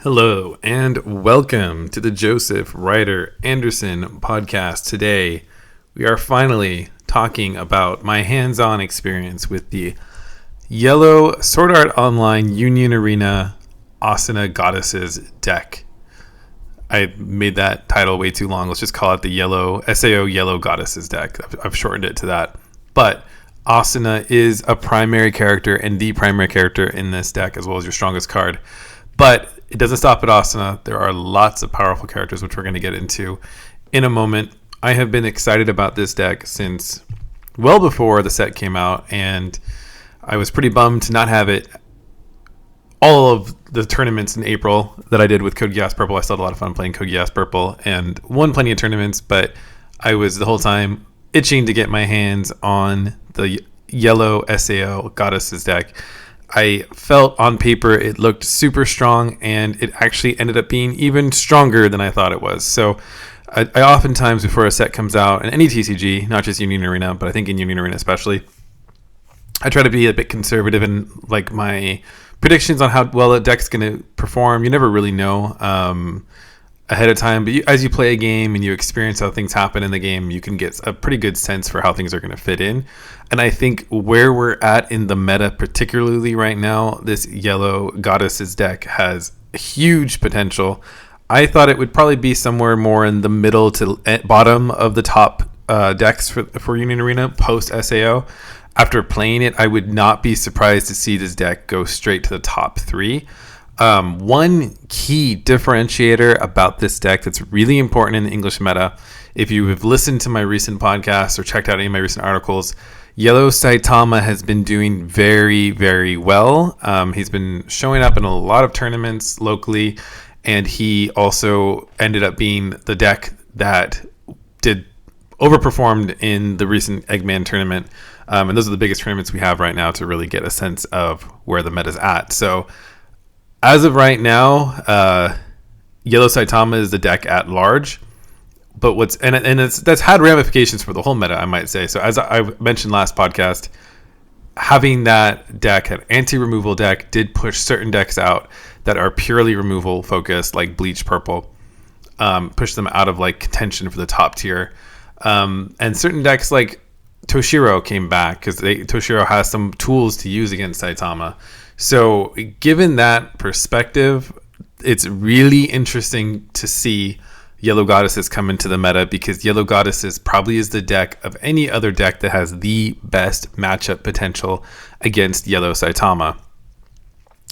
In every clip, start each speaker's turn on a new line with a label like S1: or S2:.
S1: Hello and welcome to the Joseph Ryder Anderson podcast. Today, we are finally talking about my hands-on experience with the Yellow Sword Art Online Union Arena Asana Goddesses Deck. I made that title way too long. Let's just call it the SAO Yellow Goddesses Deck. I've shortened it to that. But Asana is a primary character and the primary character in this deck, as well as your strongest card. But it doesn't stop at Asana. There are lots of powerful characters, which we're going to get into in a moment. I have been excited about this deck since well before the set came out, and I was pretty bummed to not have it all of the tournaments in April that I did with Code Geass Purple. I still had a lot of fun playing Code Geass Purple and won plenty of tournaments, but I was the whole time itching to get my hands on the Yellow SAO Goddesses deck. I felt on paper it looked super strong, and it actually ended up being even stronger than I thought it was. So I oftentimes, before a set comes out, in any TCG, not just Union Arena, but I think in Union Arena especially, I try to be a bit conservative in like my predictions on how well a deck's going to perform. You never really know ahead of time, but as you play a game and you experience how things happen in the game, you can get a pretty good sense for how things are going to fit in. And I think where we're at in the meta, particularly right now, this Yellow Goddesses deck has huge potential. I thought it would probably be somewhere more in the middle to bottom of the top decks for Union Arena post SAO. After playing it, I would not be surprised to see this deck go straight to the top three. One key differentiator about this deck that's really important in the English meta, if you have listened to my recent podcasts or checked out any of my recent articles, Yellow Saitama has been doing very, very well. He's been showing up in a lot of tournaments locally, and he also ended up being the deck that did overperformed in the recent Eggman tournament. And those are the biggest tournaments we have right now to really get a sense of where the meta's at. So as of right now, Yellow Saitama is the deck at large, but that's had ramifications for the whole meta, I might say. So as I mentioned last podcast, having that deck, an anti-removal deck, did push certain decks out that are purely removal focused, like Bleach Purple, push them out of like contention for the top tier. And certain decks like Toshiro came back because Toshiro has some tools to use against Saitama. So given that perspective, it's really interesting to see Yellow Goddesses come into the meta, because Yellow Goddesses probably is the deck of any other deck that has the best matchup potential against Yellow Saitama.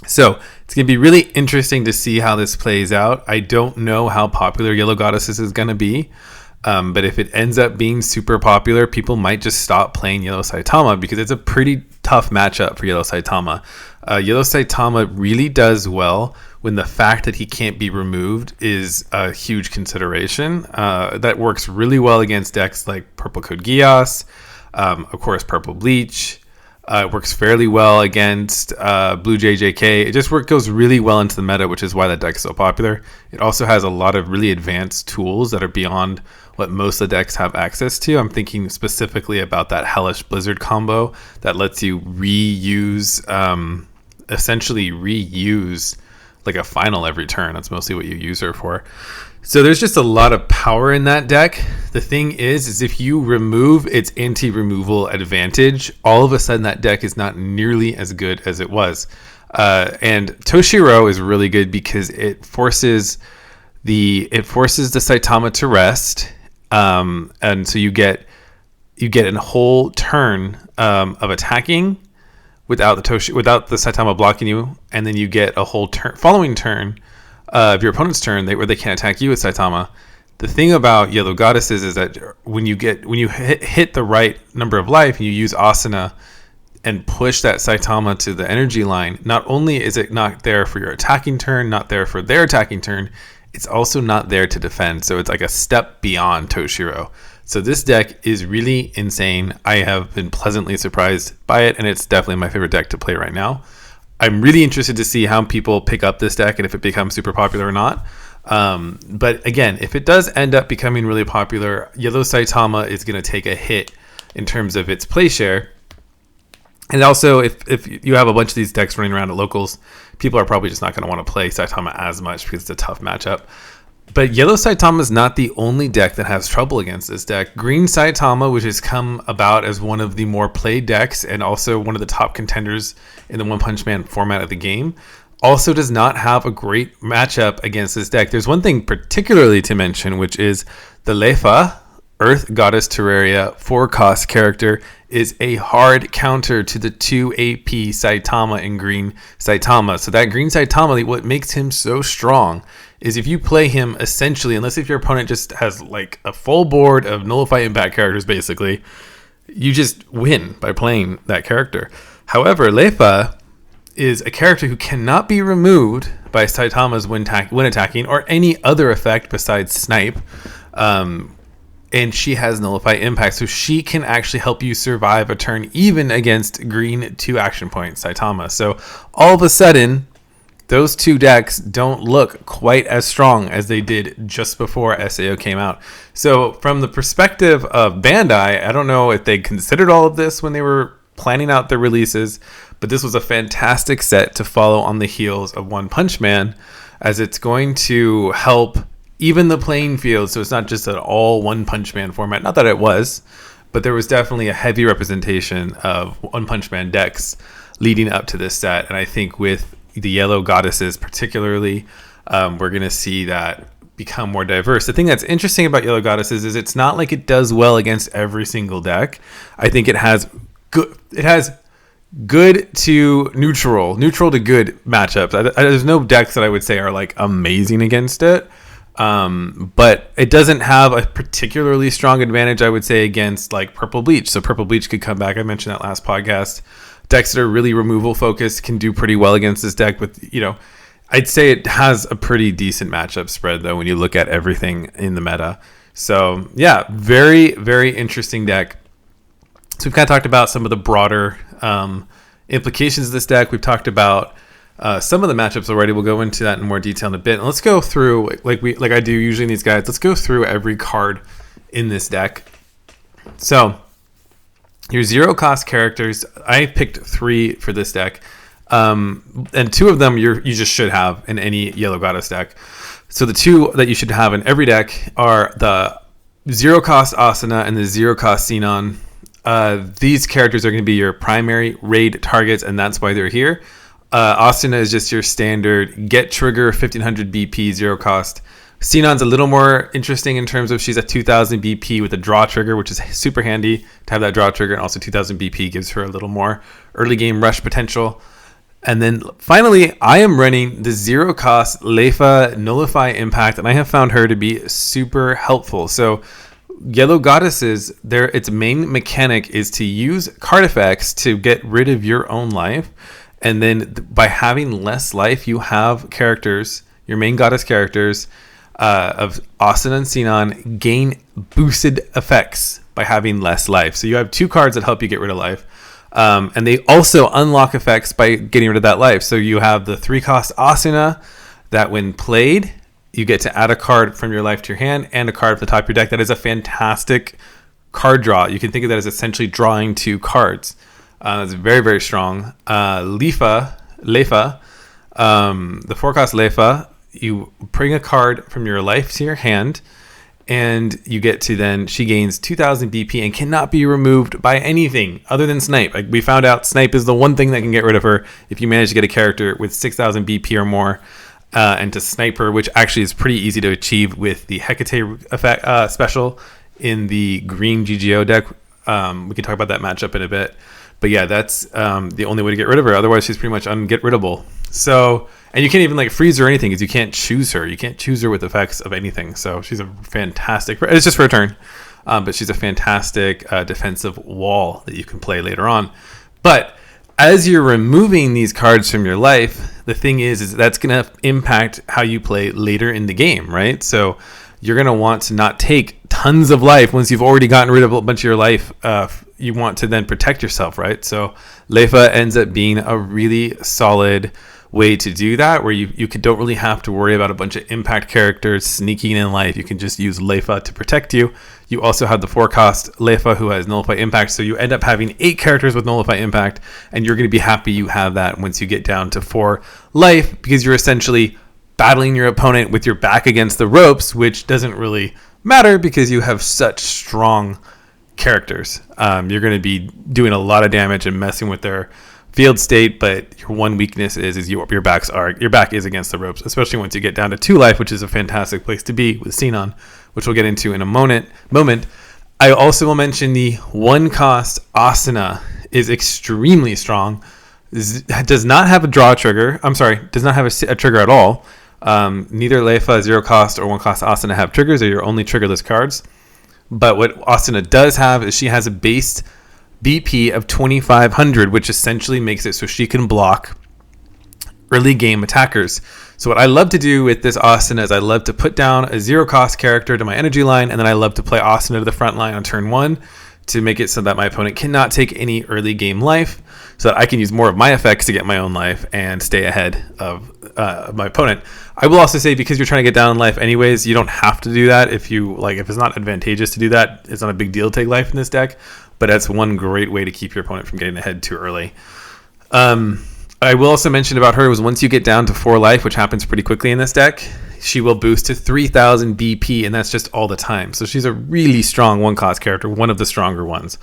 S1: So it's going to be really interesting to see how this plays out. I don't know how popular Yellow Goddesses is going to be. But if it ends up being super popular, people might just stop playing Yellow Saitama, because it's a pretty tough matchup for Yellow Saitama. Yellow Saitama really does well when the fact that he can't be removed is a huge consideration. That works really well against decks like Purple Code Geass, of course Purple Bleach. It works fairly well against Blue JJK. It just goes really well into the meta, which is why that deck is so popular. It also has a lot of really advanced tools that are beyond what most of the decks have access to. I'm thinking specifically about that Hellish Blizzard combo that lets you essentially reuse like a final every turn. That's mostly what you use her for. So there's just a lot of power in that deck. The thing is if you remove its anti-removal advantage, all of a sudden that deck is not nearly as good as it was. And Toshiro is really good because it forces the Saitama to rest. And so you get a whole turn of attacking without the Saitama blocking you, and then you get a whole following turn of your opponent's turn where they can't attack you with Saitama. The thing about Yellow Goddesses is that when you hit the right number of life and you use Asana and push that Saitama to the energy line, not only is it not there for your attacking turn, not there for their attacking turn, it's also not there to defend. So it's like a step beyond Toshiro. So this deck is really insane. I have been pleasantly surprised by it, and it's definitely my favorite deck to play right now. I'm really interested to see how people pick up this deck and if it becomes super popular or not. But again, if it does end up becoming really popular, Yellow Saitama is going to take a hit in terms of its play share. And also, if you have a bunch of these decks running around at locals, people are probably just not going to want to play Saitama as much because it's a tough matchup. But Yellow Saitama is not the only deck that has trouble against this deck. Green Saitama, which has come about as one of the more played decks and also one of the top contenders in the One Punch Man format of the game, also does not have a great matchup against this deck. There's one thing particularly to mention, which is the Lefa, Earth Goddess Terraria 4-cost character, is a hard counter to the 2 AP Saitama and Green Saitama. So that Green Saitama, what makes him so strong is if you play him essentially, unless if your opponent just has like a full board of nullify impact characters, basically, you just win by playing that character. However, Lefa is a character who cannot be removed by Saitama's when attacking or any other effect besides snipe. And she has nullify impact, so she can actually help you survive a turn even against green 2 action point Saitama. So all of a sudden, those two decks don't look quite as strong as they did just before SAO came out. So from the perspective of Bandai, I don't know if they considered all of this when they were planning out their releases, but this was a fantastic set to follow on the heels of One Punch Man, as it's going to help even the playing field, so it's not just an all One Punch Man format. Not that it was, but there was definitely a heavy representation of One Punch Man decks leading up to this set. And I think with the Yellow Goddesses particularly, we're going to see that become more diverse. The thing that's interesting about Yellow Goddesses is it's not like it does well against every single deck. I think it has good to neutral to good matchups. There's no decks that I would say are like amazing against it. But it doesn't have a particularly strong advantage, I would say, against like Purple Bleach. So Purple Bleach could come back. I mentioned that last podcast. Decks that are really removal focused can do pretty well against this deck. With, I'd say it has a pretty decent matchup spread though when you look at everything in the meta. So yeah, very, very interesting deck. So we've kind of talked about some of the broader implications of this deck. We've talked about some of the matchups already. We'll go into that in more detail in a bit. And let's go through, like I do usually in these guides, let's go through every card in this deck. So your 0-cost characters, I picked 3 for this deck. And 2 of them you just should have in any Yellow Goddess deck. So the 2 that you should have in every deck are the 0-cost Asuna and the 0-cost Xenon. These characters are going to be your primary raid targets, and that's why they're here. Asuna is just your standard get trigger 1500 BP 0-cost. Xenon's a little more interesting in terms of she's a 2000 BP with a draw trigger, which is super handy to have that draw trigger, and also 2000 BP gives her a little more early game rush potential. And then finally, I am running the 0-cost Lefa Nullify Impact, and I have found her to be super helpful. So Yellow Goddesses, its main mechanic is to use card effects to get rid of your own life. And then by having less life, you have characters, your main goddess characters of Asuna and Xenon gain boosted effects by having less life. So you have 2 cards that help you get rid of life. And they also unlock effects by getting rid of that life. So you have the 3-cost Asuna that when played, you get to add a card from your life to your hand and a card from the top of your deck. That is a fantastic card draw. You can think of that as essentially drawing 2 cards. It's very, very strong. Lefa, the 4-cost Lefa, you bring a card from your life to your hand, and you get to then, she gains 2000 BP and cannot be removed by anything other than Snipe. Like we found out, Snipe is the one thing that can get rid of her if you manage to get a character with 6000 BP or more, and to snipe her, which actually is pretty easy to achieve with the Hecate effect, special in the green GGO deck. We can talk about that matchup in a bit. But yeah, that's the only way to get rid of her. Otherwise, she's pretty much unget-riddable. So, and you can't even like freeze her or anything because you can't choose her. You can't choose her with effects of anything. So she's a fantastic, it's just for a turn. But she's a fantastic defensive wall that you can play later on. But as you're removing these cards from your life, the thing is that's going to impact how you play later in the game, right? So you're going to want to not take tons of life once you've already gotten rid of a bunch of your life. You want to then protect yourself, right? So Lefa ends up being a really solid way to do that, where don't really have to worry about a bunch of impact characters sneaking in life. You can just use Leifa to protect you. You also have the 4-cost Leifa who has Nullify Impact, so you end up having 8 characters with Nullify Impact, and you're going to be happy you have that once you get down to 4 life, because you're essentially battling your opponent with your back against the ropes, which doesn't really matter because you have such strong characters. You're going to be doing a lot of damage and messing with their field state, but your one weakness is your back is against the ropes, especially once you get down to 2 life, which is a fantastic place to be with Sinon, which we'll get into in a moment. I also will mention the 1-cost Asuna is extremely strong. Does not have a draw trigger. Does not have a trigger at all. Neither Leifa, 0-cost, or 1-cost Asuna have triggers. They're your only triggerless cards. But what Asuna does have is she has a base BP of 2,500, which essentially makes it so she can block early game attackers. So what I love to do with this Asuna is I love to put down a 0-cost character to my energy line, and then I love to play Asuna to the front line on turn 1 to make it so that my opponent cannot take any early game life, so that I can use more of my effects to get my own life and stay ahead of my opponent. I will also say, because you're trying to get down in life anyways, you don't have to do that. If it's not advantageous to do that, it's not a big deal to take life in this deck, but that's one great way to keep your opponent from getting ahead too early. I will also mention about her was once you get down to 4 life, which happens pretty quickly in this deck, she will boost to 3,000 BP, and that's just all the time. So she's a really strong 1-cost character, one of the stronger ones,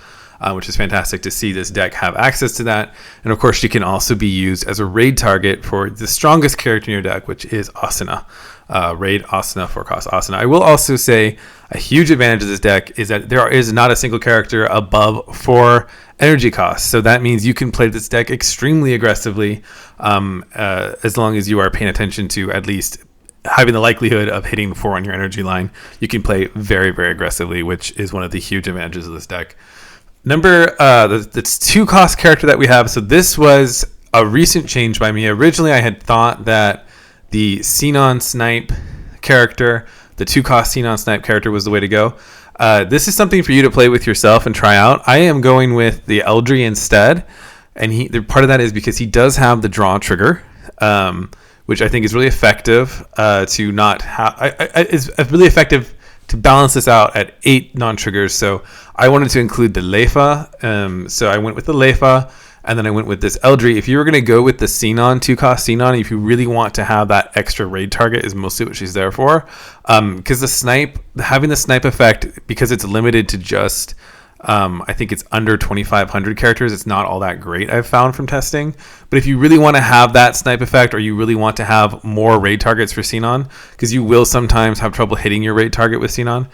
S1: which is fantastic to see this deck have access to that. And of course, she can also be used as a raid target for the strongest character in your deck, which is Asuna. Raid Asuna, 4-cost Asuna. I will also say a huge advantage of this deck is that there is not a single character above 4 energy costs. So that means you can play this deck extremely aggressively, as long as you are paying attention to at least having the likelihood of hitting 4 on your energy line. You can play very, very aggressively, which is one of the huge advantages of this deck. That's 2-cost character that we have. So this was a recent change by me. Originally, I had thought that the Sinon Snipe character, the 2-cost Sinon Snipe character, was the way to go. This is something for you to play with yourself and try out. I am going with the Eldry instead, and part of that is because he does have the draw trigger, which I think is really effective to not have. It's really effective to balance this out at 8 non-triggers. So I wanted to include the Leifa, so I went with the Leifa. And then I went with this Eldry. If you were going to go with the Sinon, 2-cost Sinon, if you really want to have that extra raid target, is mostly what she's there for. Because having the snipe effect, because it's limited to just, I think it's under 2,500 characters, it's not all that great, I've found from testing. But if you really want to have that snipe effect, or you really want to have more raid targets for Sinon, because you will sometimes have trouble hitting your raid target with Sinon,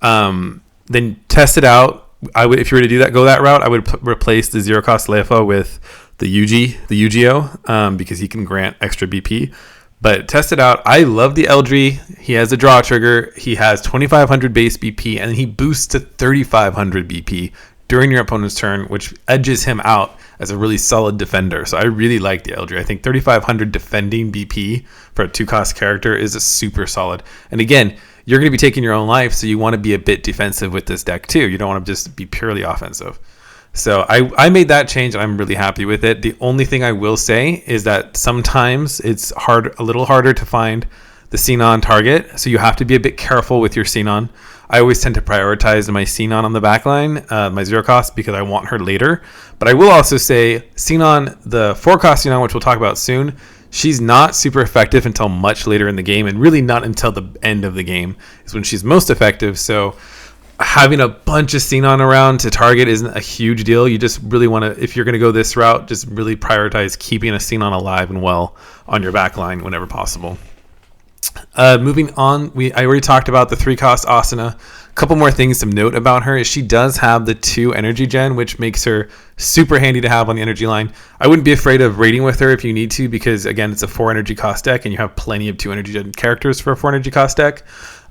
S1: then test it out. If you were to do that, go that route, I would replace the 0-cost Leifa with the UGO, because he can grant extra BP. But test it out. I love the Eldry. He has a draw trigger. He has 2,500 base BP, and he boosts to 3,500 BP during your opponent's turn, which edges him out as a really solid defender. So I really like the Eldry. I think 3,500 defending BP for a 2-cost character is a super solid. And again, you're going to be taking your own life, so you want to be a bit defensive with this deck too. You don't want to just be purely offensive. So I made that change, and I'm really happy with it. The only thing I will say is that sometimes it's a little harder to find the Sinon target, so you have to be a bit careful with your Sinon. I always tend to prioritize my Sinon on the backline, my 0-cost, because I want her later. But I will also say Sinon, the 4-cost Sinon, which we'll talk about soon, she's not super effective until much later in the game, and really not until the end of the game is when she's most effective. So having a bunch of Sinon around to target isn't a huge deal. You just really want to, if you're going to go this route, just really prioritize keeping a Sinon alive and well on your backline whenever possible. Moving on, I already talked about the 3-cost Asuna. A couple more things to note about her is she does have the 2 energy gen, which makes her super handy to have on the energy line. I wouldn't be afraid of raiding with her if you need to, because again, it's a 4 energy cost deck, and you have plenty of 2 energy gen characters for a 4 energy cost deck.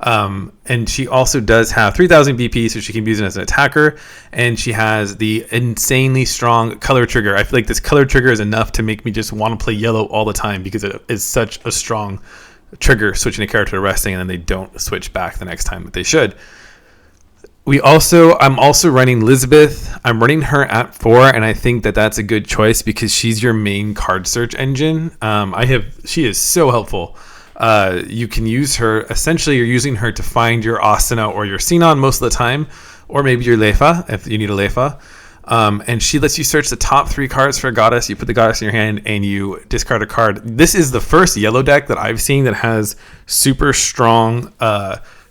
S1: And she also does have 3,000 BP, so she can be used as an attacker, and she has the insanely strong color trigger. I feel like this color trigger is enough to make me just want to play yellow all the time, because it is such a strong trigger, switching a character to resting, and then they don't switch back the next time that they should. I'm also running Elizabeth. I'm running her at 4, and I think that that's a good choice because she's your main card search engine. She is so helpful. You can use her. Essentially, you're using her to find your Asuna or your Sinon most of the time, or maybe your Lefa if you need a Lefa. And she lets you search the top 3 cards for a goddess. You put the goddess in your hand and you discard a card. This is the first yellow deck that I've seen that has super strong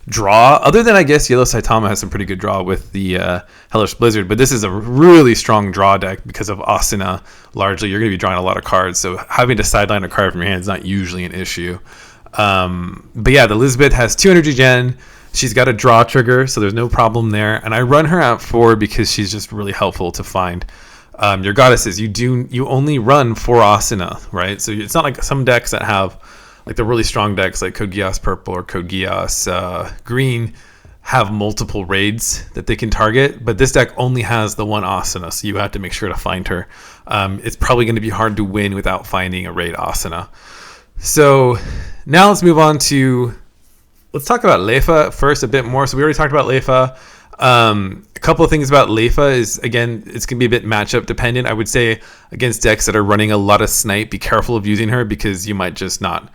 S1: draw, other than I guess Yellow Saitama has some pretty good draw with the Hellish Blizzard, but this is a really strong draw deck because of Asuna. Largely, you're going to be drawing a lot of cards, so having to sideline a card from your hand is not usually an issue. But yeah, the Elizabeth has 2 energy gen. She's got a draw trigger, so there's no problem there. And I run her at 4 because she's just really helpful to find your goddesses. You only run 4 Asuna, right? So it's not like some decks that have, like the really strong decks like Code Geass Purple or Code Geass Green have multiple raids that they can target, but this deck only has the one Asuna, so you have to make sure to find her. It's probably going to be hard to win without finding a raid Asuna. So now let's move on to, let's talk about Lefa first a bit more. So we already talked about Lefa. A couple of things about Lefa is, again, it's going to be a bit matchup dependent. I would say against decks that are running a lot of snipe, be careful of using her because you might just not.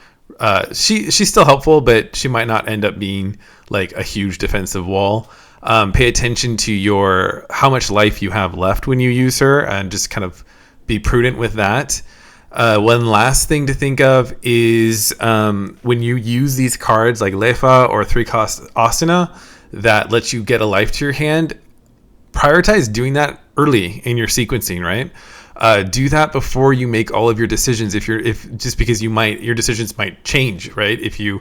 S1: She's still helpful, but she might not end up being like a huge defensive wall. Pay attention to how much life you have left when you use her, and just kind of be prudent with that. One last thing to think of is when you use these cards like Lefa or 3-cost Asuna that lets you get a life to your hand, prioritize doing that early in your sequencing, right? Do that before you make all of your decisions. Just because your decisions might change, right? If you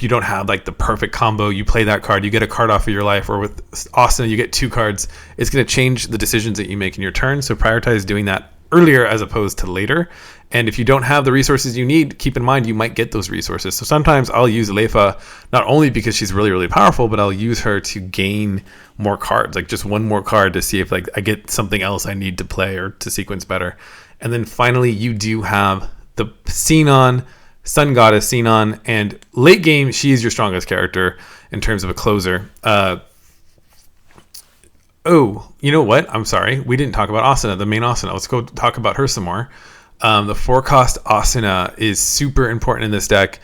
S1: don't have like the perfect combo, you play that card, you get a card off of your life, or with Asuna you get 2 cards. It's going to change the decisions that you make in your turn. So prioritize doing that earlier as opposed to later. And if you don't have the resources you need, keep in mind you might get those resources. So sometimes I'll use Lefa not only because she's really, really powerful, but I'll use her to gain more cards, like just one more card to see if like I get something else I need to play or to sequence better. And then finally, you do have the Sinon, Sun Goddess Sinon, and late game, she is your strongest character in terms of a closer. Oh, you know what? I'm sorry. We didn't talk about Asuna, the main Asuna. Let's go talk about her some more. The 4-cost Asuna is super important in this deck.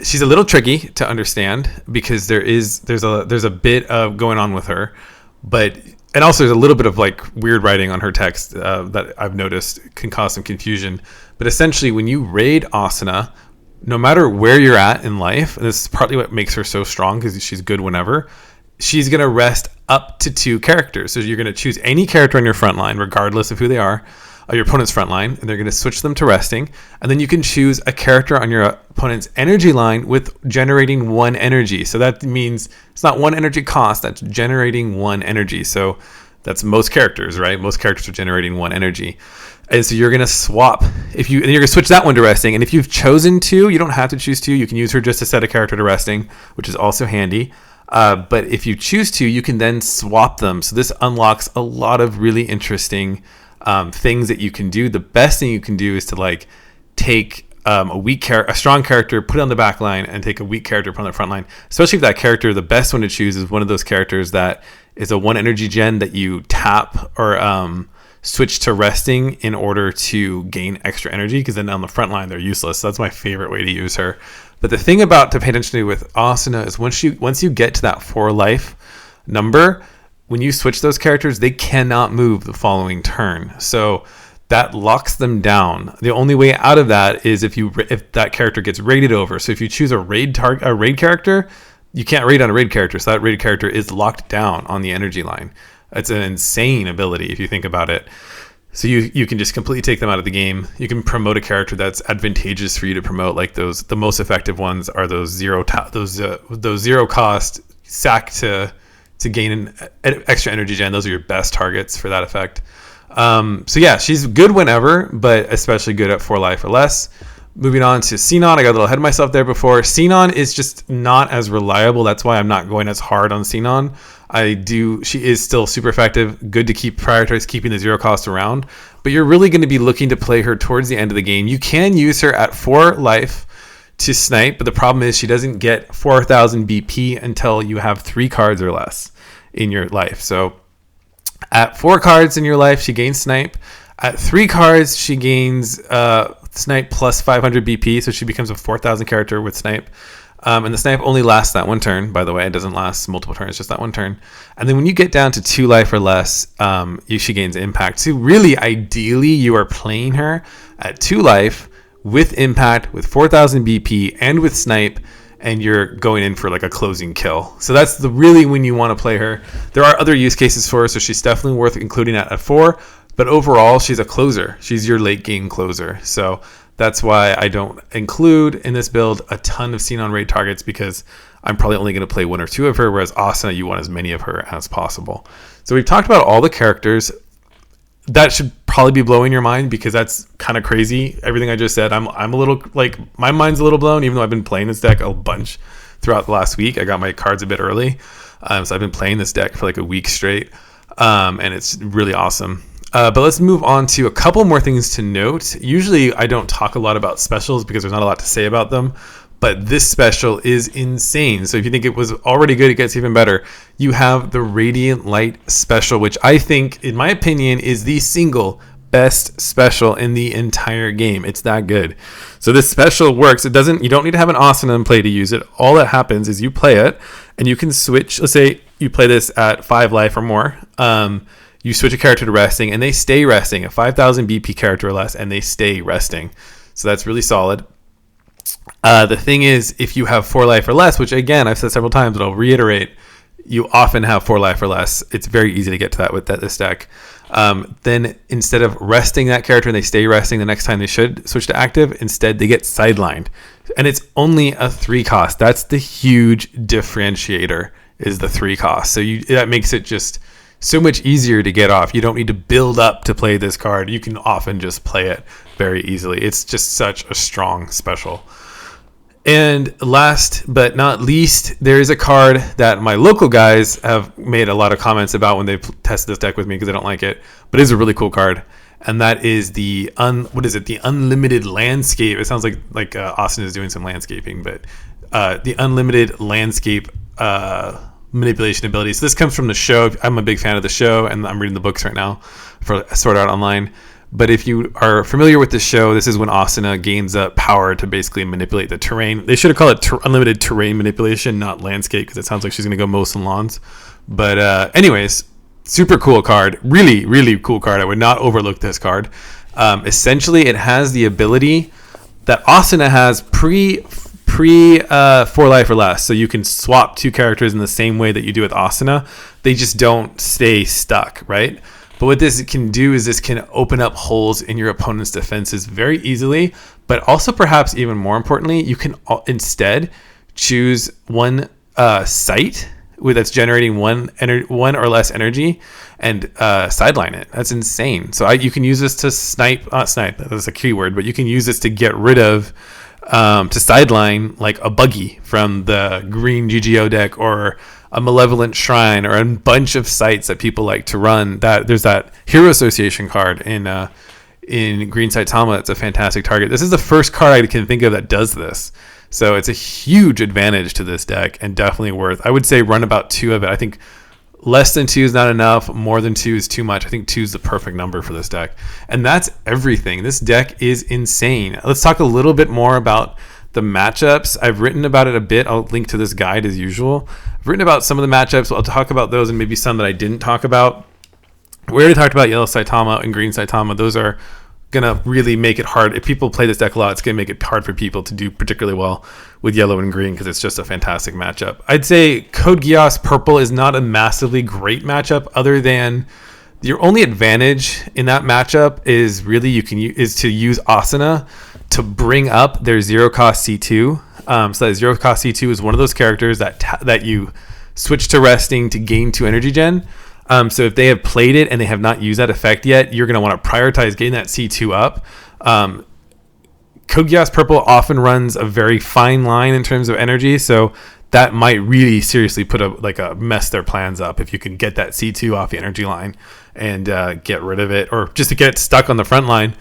S1: She's a little tricky to understand because there's a bit of going on with her, and also there's a little bit of like weird writing on her text that I've noticed can cause some confusion. But essentially, when you raid Asuna, no matter where you're at in life, and this is partly what makes her so strong because she's good whenever, she's going to rest up to 2 characters. So you're going to choose any character on your front line, regardless of who they are, your opponent's front line, and they're going to switch them to resting. And then you can choose a character on your opponent's energy line with generating 1 energy. So that means it's not 1 energy cost, that's generating 1 energy. So that's most characters, right? Most characters are generating 1 energy. And so you're going to swap. You're going to switch that one to resting. And if you've chosen to, you don't have to choose to. You can use her just to set a character to resting, which is also handy. But if you choose to, you can then swap them. So this unlocks a lot of really interesting things that you can do. The best thing you can do is to like take a strong character, put it on the back line, and take a weak character, put on the front line. Especially if that character, the best one to choose is one of those characters that is a 1 energy gen that you tap or switch to resting in order to gain extra energy, because then on the front line they're useless. So that's my favorite way to use her. But the thing to pay attention to with Asuna is once you get to that 4 life number, when you switch those characters, they cannot move the following turn. So that locks them down. The only way out of that is if that character gets raided over. So if you choose a raid character, you can't raid on a raid character. So that raid character is locked down on the energy line. It's an insane ability if you think about it. So you can just completely take them out of the game. You can promote a character that's advantageous for you to promote. Like the most effective ones are those zero cost sack to gain an extra energy gen. Those are your best targets for that effect. So yeah, she's good whenever, but especially good at 4 life or less. Moving on to Sinon, I got a little ahead of myself there before. Sinon is just not as reliable. That's why I'm not going as hard on Sinon. She is still super effective. Good to prioritize keeping the 0 cost around. But you're really going to be looking to play her towards the end of the game. You can use her at 4 life to snipe, but the problem is she doesn't get 4,000 BP until you have 3 cards or less. in your life. So at 4 cards in your life, she gains Snipe. At 3 cards, she gains Snipe plus 500 BP, so she becomes a 4,000 character with Snipe. And the Snipe only lasts that one turn, by the way. It doesn't last multiple turns, just that one turn. And then when you get down to 2 life or less, she gains Impact. So really, ideally, you are playing her at 2 life with Impact, with 4,000 BP, and with Snipe, and you're going in for like a closing kill. So that's really when you want to play her. There are other use cases for her, so she's definitely worth including at 4. But overall, she's a closer. She's your late game closer. So that's why I don't include in this build a ton of Xenon raid targets, because I'm probably only going to play 1 or 2 of her, whereas Asuna, you want as many of her as possible. So we've talked about all the characters. That should probably be blowing your mind, because that's kind of crazy. Everything I just said, I'm a little, like, my mind's a little blown, even though I've been playing this deck a bunch throughout the last week. I got my cards a bit early. So I've been playing this deck for like a week straight. And it's really awesome. But let's move on to a couple more things to note. Usually I don't talk a lot about specials because there's not a lot to say about them, but this special is insane. So if you think it was already good, it gets even better. You have the Radiant Light special, which I think, in my opinion, is the single best special in the entire game. It's that good. So this special works. You don't need to have an Asuna in play to use it. All that happens is you play it and you can switch. Let's say you play this at 5 life or more. You switch a character to resting, and they stay resting. A 5,000 BP character or less, and they stay resting. So that's really solid. The thing is, if you have 4 life or less, which again I've said several times, but I'll reiterate, you often have 4 life or less. It's very easy to get to that with this deck. Then instead of resting that character and they stay resting the next time they should switch to active, instead they get sidelined. And it's only a 3 cost. That's the huge differentiator, is the 3 cost. So that makes it just so much easier to get off. You don't need to build up to play this card. You can often just play it very easily. It's just such a strong special. And last but not least, there is a card that my local guys have made a lot of comments about when they've tested this deck with me, because they don't like it, but it is a really cool card. And that is the the Unlimited Landscape. It sounds like Austin is doing some landscaping, but the Unlimited Landscape manipulation ability. So this comes from the show. I'm a big fan of the show, and I'm reading the books right now for Sword Art Online. But if you are familiar with the show, this is when Asuna gains up power to basically manipulate the terrain. They should have called it unlimited terrain manipulation, not landscape, because it sounds like she's going to go mow some lawns. But anyways, super cool card. Really, really cool card. I would not overlook this card. Essentially, it has the ability that Asuna has pre 4 life or less. So you can swap 2 characters in the same way that you do with Asuna. They just don't stay stuck, right? But what this can do is this can open up holes in your opponent's defenses very easily. But also, perhaps even more importantly, you can instead choose one site that's generating one or less energy and sideline it. That's insane. So you can use this to snipe. That's a keyword, but you can use this to get rid of, to sideline like a buggy from the green GGO deck, or a Malevolent Shrine, or a bunch of sites that people like to run. There's that Hero Association card in Green Saitama. That's a fantastic target. This is the first card I can think of that does this. So it's a huge advantage to this deck, and definitely worth. I would say run about 2 of it. I think less than 2 is not enough. More than 2 is too much. I think 2 is the perfect number for this deck. And that's everything. This deck is insane. Let's talk a little bit more about the matchups. I've written about it a bit. I'll link to this guide as usual. I've written about some of the matchups. I'll talk about those and maybe some that I didn't talk about. We already talked about Yellow Saitama and Green Saitama. Those are going to really make it hard. If people play this deck a lot, it's going to make it hard for people to do particularly well with Yellow and Green, because it's just a fantastic matchup. I'd say Code Geass Purple is not a massively great matchup, other than your only advantage in that matchup is really is to use Asuna to bring up their 0 cost C2. So that 0 cost C2 is one of those characters that you switch to resting to gain 2 energy gen. So if they have played it and they have not used that effect yet, you're going to want to prioritize getting that C2 up. Code Geass Purple often runs a very fine line in terms of energy, so that might really seriously mess their plans up if you can get that C2 off the energy line and get rid of it, or just to get stuck on the front line.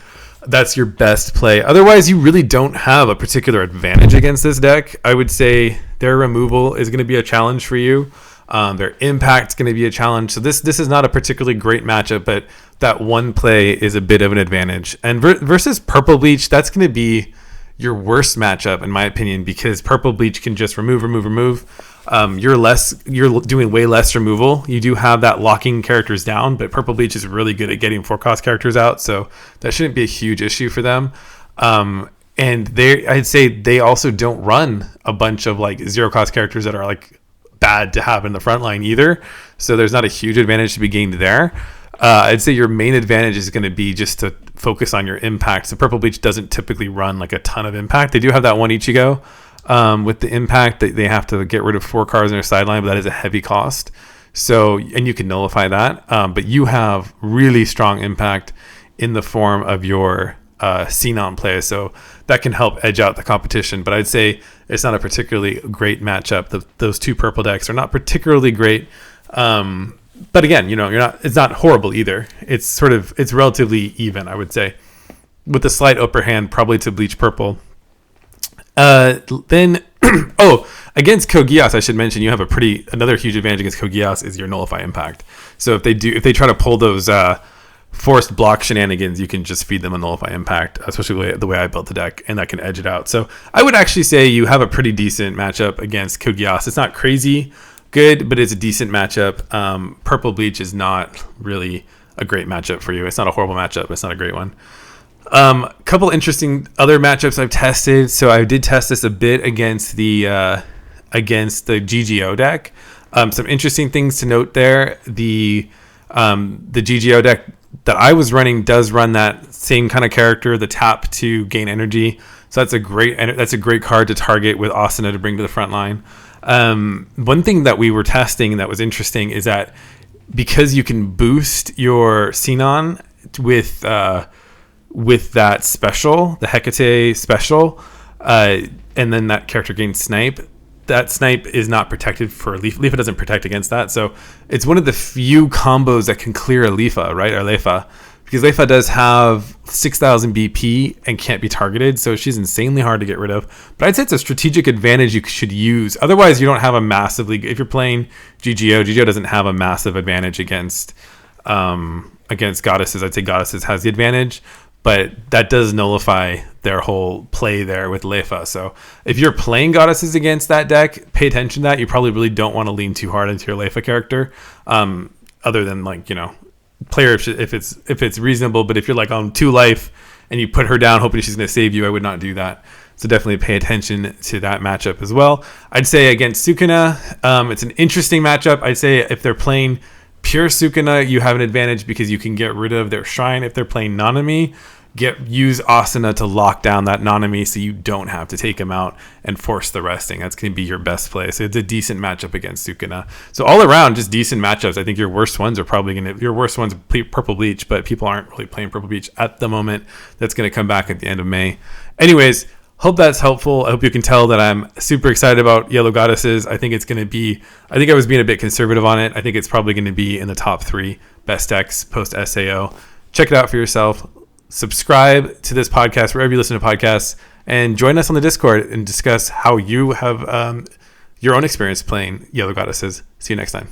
S1: That's your best play. Otherwise, you really don't have a particular advantage against this deck. I would say their removal is going to be a challenge for you. Their impact's going to be a challenge. So this is not a particularly great matchup, but that one play is a bit of an advantage. And versus Purple Bleach, that's going to be your worst matchup, in my opinion, because Purple Bleach can just remove. You're doing way less removal. You do have that locking characters down, but Purple Bleach is really good at getting 4-cost characters out, so that shouldn't be a huge issue for them. And I'd say they also don't run a bunch of like 0-cost characters that are like bad to have in the front line either. So there's not a huge advantage to be gained there. I'd say your main advantage is going to be just to focus on your impact. So Purple Bleach doesn't typically run like a ton of impact. They do have that one Ichigo with the impact that they have to get rid of 4 cards in their sideline, but that is a heavy cost. So, and you can nullify that. But you have really strong impact in the form of your Xenon play. So that can help edge out the competition. But I'd say it's not a particularly great matchup. Those two purple decks are not particularly great. But again, it's not horrible either. It's relatively even, I would say, with a slight upper hand, probably to Bleach Purple. Then, against Kogias, I should mention you have another huge advantage against Kogias is your Nullify Impact. So if they try to pull those forced block shenanigans, you can just feed them a Nullify Impact, especially the way I built the deck, and that can edge it out. So I would actually say you have a pretty decent matchup against Kogias. It's not crazy good, but it's a decent matchup. Purple Bleach is not really a great matchup for you. It's not a horrible matchup. It's not a great one. Couple interesting other matchups I've tested. So I did test this a bit against the GGO deck. Some interesting things to note there. The GGO deck that I was running does run that same kind of character, the tap to gain energy. So that's a great card to target with Asuna to bring to the front line. One thing that we were testing that was interesting is that because you can boost your Xenon with that special, the Hecate special, and then that character gains snipe. That snipe is not protected for Leafa. Leafa doesn't protect against that. So it's one of the few combos that can clear a Leafa, right? Or Leafa. Because Leafa does have 6,000 BP and can't be targeted. So she's insanely hard to get rid of. But I'd say it's a strategic advantage you should use. Otherwise, you don't have a massively... If you're playing GGO doesn't have a massive advantage against Goddesses. I'd say Goddesses has the advantage. But that does nullify their whole play there with Leafa. So if you're playing Goddesses against that deck, pay attention to that. You probably really don't want to lean too hard into your Leafa character, other than player if it's reasonable. But if you're like on 2 life and you put her down hoping she's going to save you, I would not do that. So definitely pay attention to that matchup as well. I'd say against Sukuna, it's an interesting matchup. I'd say if they're playing pure Sukuna, you have an advantage because you can get rid of their shrine. If they're playing Nanami, use Asuna to lock down that Nanami so you don't have to take him out and force the resting. That's going to be your best play. So it's a decent matchup against Sukuna. So all around, just decent matchups. I think your worst ones are Purple Bleach, but people aren't really playing Purple Bleach at the moment. That's going to come back at the end of May. Anyways, hope that's helpful. I hope you can tell that I'm super excited about Yellow Goddesses. I think I was being a bit conservative on it. I think it's probably going to be in the top 3 best decks post SAO. Check it out for yourself. Subscribe to this podcast wherever you listen to podcasts, and join us on the Discord and discuss how you have your own experience playing Yellow Goddesses. See you next time.